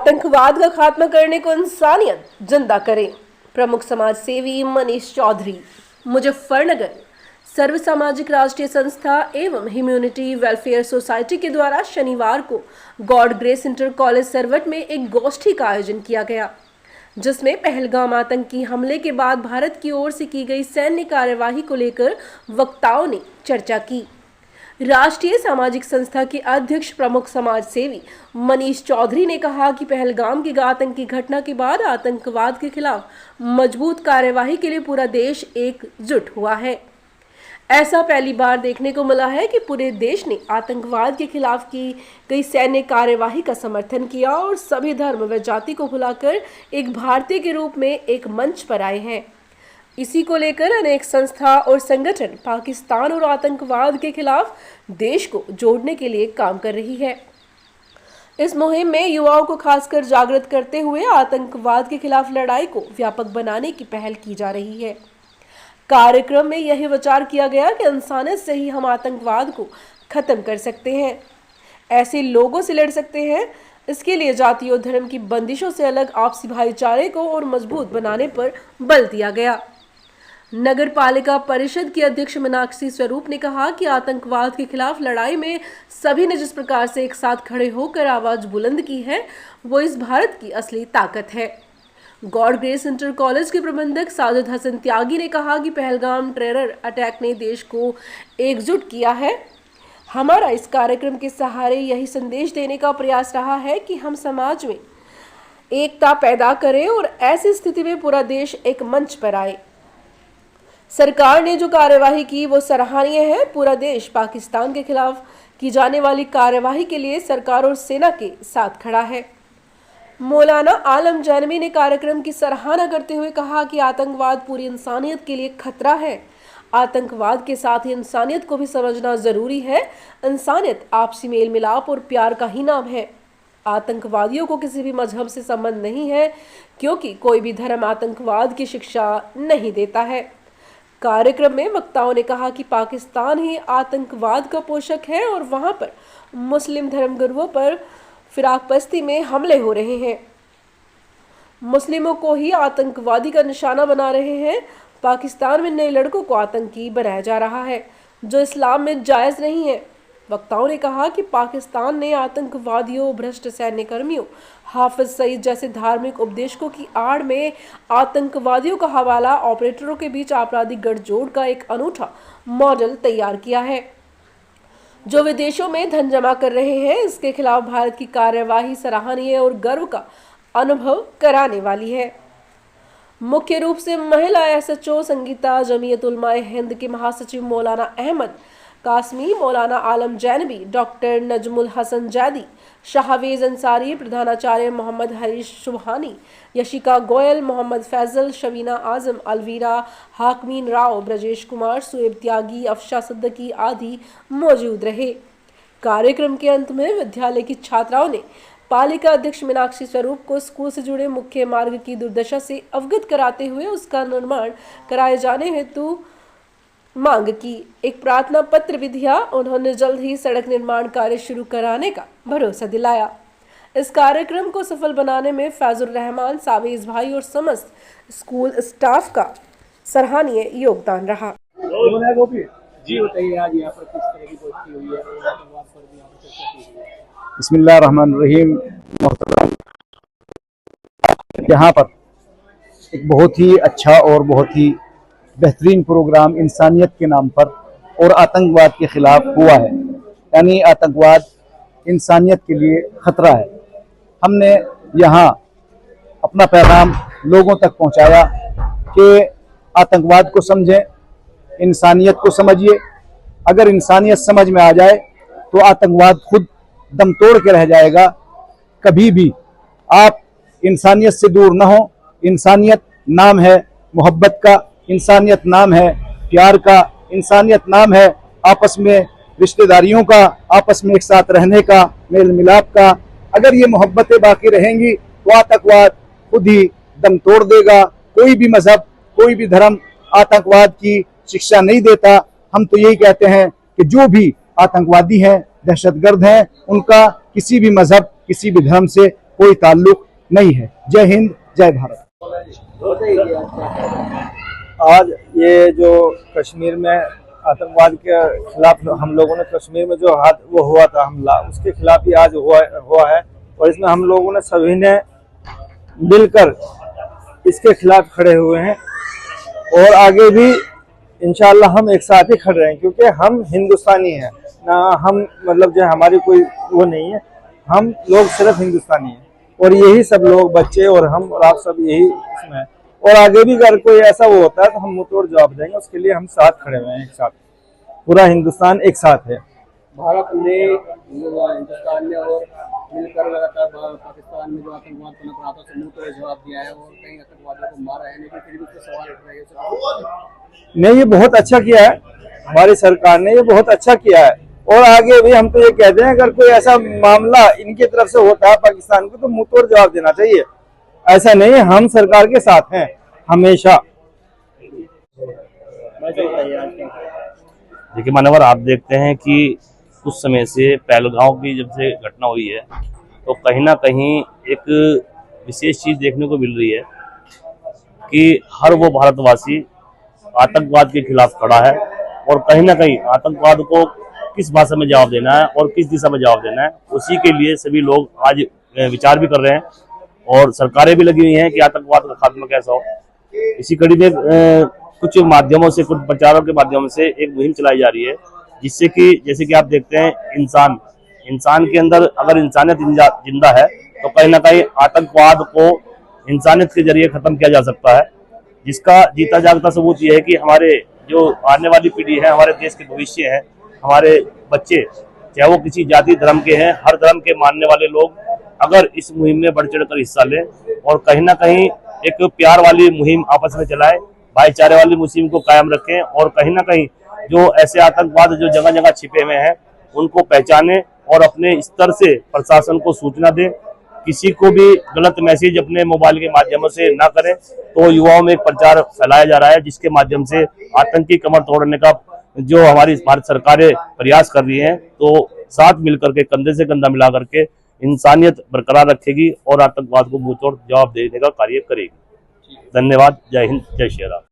आतंकवाद का खात्मा करने को इंसानियत जिंदा करे। प्रमुख समाज सेवी मनीष चौधरी। मुजफ्फरनगर सर्व सामाजिक राष्ट्रीय संस्था एवं ह्यूमैनिटी वेलफेयर सोसाइटी के द्वारा शनिवार को God grace inter college Sarwat में एक गोष्ठी का आयोजन किया गया, जिसमें पहलगाम आतंकी हमले के बाद भारत की ओर से की गई सैन्य कार्यवाही को लेकर वक्ताओं ने चर्चा की। राष्ट्रीय सामाजिक संस्था के अध्यक्ष प्रमुख समाज सेवी मनीष चौधरी ने कहा कि पहलगाम की आतंकी घटना के बाद आतंकवाद के खिलाफ मजबूत कार्यवाही के लिए पूरा देश एकजुट हुआ है। ऐसा पहली बार देखने को मिला है कि पूरे देश ने आतंकवाद के खिलाफ की गई सैन्य कार्यवाही का समर्थन किया और सभी धर्म व जाति को भुलाकर एक भारतीय के रूप में एक मंच पर आए हैं। इसी को लेकर अनेक संस्था और संगठन पाकिस्तान और आतंकवाद के खिलाफ देश को जोड़ने के लिए काम कर रही है। इस मुहिम में युवाओं को खासकर जागृत करते हुए आतंकवाद के खिलाफ लड़ाई को व्यापक बनाने की पहल की जा रही है। कार्यक्रम में यही विचार किया गया कि इंसानियत से ही हम आतंकवाद को खत्म कर सकते हैं, ऐसे लोगों से लड़ सकते हैं। इसके लिए जाति और धर्म की बंदिशों से अलग आपसी भाईचारे को और मजबूत बनाने पर बल दिया गया। नगर पालिका परिषद की अध्यक्ष मीनाक्षी स्वरूप ने कहा कि आतंकवाद के खिलाफ लड़ाई में सभी ने जिस प्रकार से एक साथ खड़े होकर आवाज बुलंद की है, वो इस भारत की असली ताकत है। गॉड ग्रेस इंटर कॉलेज के प्रबंधक साजिद हसन त्यागी ने कहा कि पहलगाम टेरर अटैक ने देश को एकजुट किया है। हमारा इस कार्यक्रम के सहारे यही संदेश देने का प्रयास रहा है कि हम समाज में एकता पैदा करें और ऐसी स्थिति में पूरा देश एक मंच पर आए। सरकार ने जो कार्यवाही की वो सराहनीय है। पूरा देश पाकिस्तान के खिलाफ की जाने वाली कार्यवाही के लिए सरकार और सेना के साथ खड़ा है। मौलाना आलम जैनवी ने कार्यक्रम की सराहना करते हुए कहा कि आतंकवाद पूरी इंसानियत के लिए खतरा है। आतंकवाद के साथ ही इंसानियत को भी समझना जरूरी है। इंसानियत आपसी मेल मिलाप और प्यार का ही नाम है। आतंकवादियों को किसी भी मजहब से संबंध नहीं है, क्योंकि कोई भी धर्म आतंकवाद की शिक्षा नहीं देता है। कार्यक्रम में वक्ताओं ने कहा कि पाकिस्तान ही आतंकवाद का पोषक है और वहां पर मुस्लिम धर्मगुरुओं पर फिराकपस्ती में हमले हो रहे हैं। मुस्लिमों को ही आतंकवादी का निशाना बना रहे हैं। पाकिस्तान में नए लड़कों को आतंकी बनाया जा रहा है, जो इस्लाम में जायज़ नहीं है। वक्ताओं ने कहा कि पाकिस्तान ने आतंकवादियों, भ्रष्ट सैन्य कर्मियों, हाफिज सईद जैसे धार्मिक उपदेशकों की आड़ में आतंकवादियों का हवाला ऑपरेटरों के बीच आपराधिक गठजोड़ का एक अनूठा मॉडल तैयार किया है, जो विदेशों में धन जमा कर रहे हैं। इसके खिलाफ भारत की कार्यवाही सराहनीय और गर्व का अनुभव कराने वाली है। मुख्य रूप से महिला एसएचओ संगीता, जमीयत उलमाए हिंद के महासचिव मौलाना अहमद कासमी, मौलाना आलम जैनवी, डॉक्टर नजमुल हसन जैदी, शाहवेज अंसारी, प्रधानाचार्य मोहम्मद हरीश सुबहानी, यशिका गोयल, मोहम्मद फैजल, शवीना आजम, अलवीरा, हाकमीन राव, ब्रजेश कुमार, सुएब त्यागी, अफशा सिद्दीकी आदि मौजूद रहे। कार्यक्रम के अंत में विद्यालय की छात्राओं ने पालिका अध्यक्ष मीनाक्षी स्वरूप को स्कूल से जुड़े मुख्य मार्ग की दुर्दशा से अवगत कराते हुए उसका निर्माण कराए जाने हेतु मांग की। एक प्रार्थना पत्र भी दिया। उन्होंने जल्द ही सड़क निर्माण कार्य शुरू कराने का भरोसा दिलाया। इस कार्यक्रम को सफल बनाने में फैजुर रहमान, सावेज भाई और समस्त स्कूल स्टाफ का सराहनीय योगदान रहा। जी बताइए, आज यहाँ पर किस तरह की गोष्ठी हुई है? बिस्मिल्लाहिर्रहमानिर्रहीम। यहाँ पर एक बहुत ही अच्छा और बहुत ही बेहतरीन प्रोग्राम इंसानियत के नाम पर और आतंकवाद के खिलाफ हुआ है। यानी आतंकवाद इंसानियत के लिए खतरा है। हमने यहाँ अपना पैगाम लोगों तक पहुँचाया कि आतंकवाद को समझें, इंसानियत को समझिए। अगर इंसानियत समझ में आ जाए तो आतंकवाद खुद दम तोड़ के रह जाएगा। कभी भी आप इंसानियत से दूर न हो। इंसानियत नाम है मोहब्बत का, इंसानियत नाम है प्यार का, इंसानियत नाम है आपस में रिश्तेदारियों का, आपस में एक साथ रहने का, मेल मिलाप का। अगर ये मोहब्बतें बाकी रहेंगी तो आतंकवाद खुद ही दम तोड़ देगा। कोई भी मजहब, कोई भी धर्म आतंकवाद की शिक्षा नहीं देता। हम तो यही कहते हैं कि जो भी आतंकवादी हैं, दहशतगर्द हैं, उनका किसी भी मजहब, किसी भी धर्म से कोई ताल्लुक नहीं है। जय हिंद, जय भारत। आज ये जो कश्मीर में आतंकवाद के खिलाफ हम लोगों ने कश्मीर में जो वो हुआ था हमला, उसके खिलाफ ही आज हुआ है और इसमें हम लोगों ने सभी ने मिलकर इसके खिलाफ खड़े हुए हैं और आगे भी इंशाअल्लाह हम एक साथ ही खड़े हैं, क्योंकि हम हिंदुस्तानी हैं ना, हम मतलब जो हमारी कोई वो नहीं है, हम लोग सिर्फ हिंदुस्तानी हैं और यही सब लोग, बच्चे और हम और आप सब यही इसमें है। और आगे भी अगर कोई ऐसा वो होता है तो हम मुंह तोड़ जवाब देंगे, उसके लिए हम साथ खड़े हुए हैं, एक साथ पूरा हिंदुस्तान एक साथ है। भारत ने हिंदुस्तान ने और मिलकर लगातार पाकिस्तान में जो आतंकवाद पनप रहा था उसे मुंह तोड़ जवाब दिया है और कई आतंकवादियों को मारा है, लेकिन फिर भी उसके सवाल उठ रहे हैं। नहीं, ये बहुत अच्छा किया है हमारी सरकार ने, ये बहुत अच्छा किया है और आगे भी हम तो ये कहते हैं अगर कोई ऐसा मामला इनकी तरफ से होता है पाकिस्तान को तो मुंह तोड़ जवाब देना चाहिए। ऐसा नहीं है, हम सरकार के साथ हैं हमेशा। देखिए मान्यवर, आप देखते हैं कि कुछ समय से पहलगांव की जब से घटना हुई है तो कहीं ना कहीं एक विशेष चीज देखने को मिल रही है कि हर वो भारतवासी आतंकवाद के खिलाफ खड़ा है और कहीं ना कहीं आतंकवाद को किस भाषा में जवाब देना है और किस दिशा में जवाब देना है, उसी के लिए सभी लोग आज विचार भी कर रहे हैं और सरकारें भी लगी हुई हैं कि आतंकवाद का खात्मा कैसा हो। इसी कड़ी में कुछ माध्यमों से, कुछ प्रचारों के माध्यम से एक मुहिम चलाई जा रही है, जिससे कि जैसे कि आप देखते हैं इंसान के अंदर अगर इंसानियत जिंदा है तो कहीं ना कहीं आतंकवाद को इंसानियत के जरिए खत्म किया जा सकता है, जिसका जीता जागता सबूत यह है कि हमारे जो आने वाली पीढ़ी है, हमारे देश के भविष्य है, हमारे बच्चे चाहे वो किसी जाति धर्म के हैं, हर धर्म के मानने वाले लोग अगर इस मुहिम में बढ़ चढ़ कर हिस्सा लें और कहीं ना कहीं एक प्यार वाली मुहिम आपस में चलाएं, भाईचारे वाली मुहिम को कायम रखें और कहीं ना कहीं जो ऐसे आतंकवाद जो जगह जगह छिपे हुए हैं उनको पहचानें और अपने स्तर से प्रशासन को सूचना दें। किसी को भी गलत मैसेज अपने मोबाइल के माध्यम से ना करें। तो युवाओं में एक प्रचार फैलाया जा रहा है जिसके माध्यम से आतंकी कमर तोड़ने का जो हमारी भारत सरकारें प्रयास कर रही हैं, तो साथ मिलकर के कंधे से कंधा मिला करके इंसानियत बरकरार रखेगी और आतंकवाद को मुंहतोड़ जवाब देने का कार्य करेगी। धन्यवाद। जय हिंद, जय श्री राम।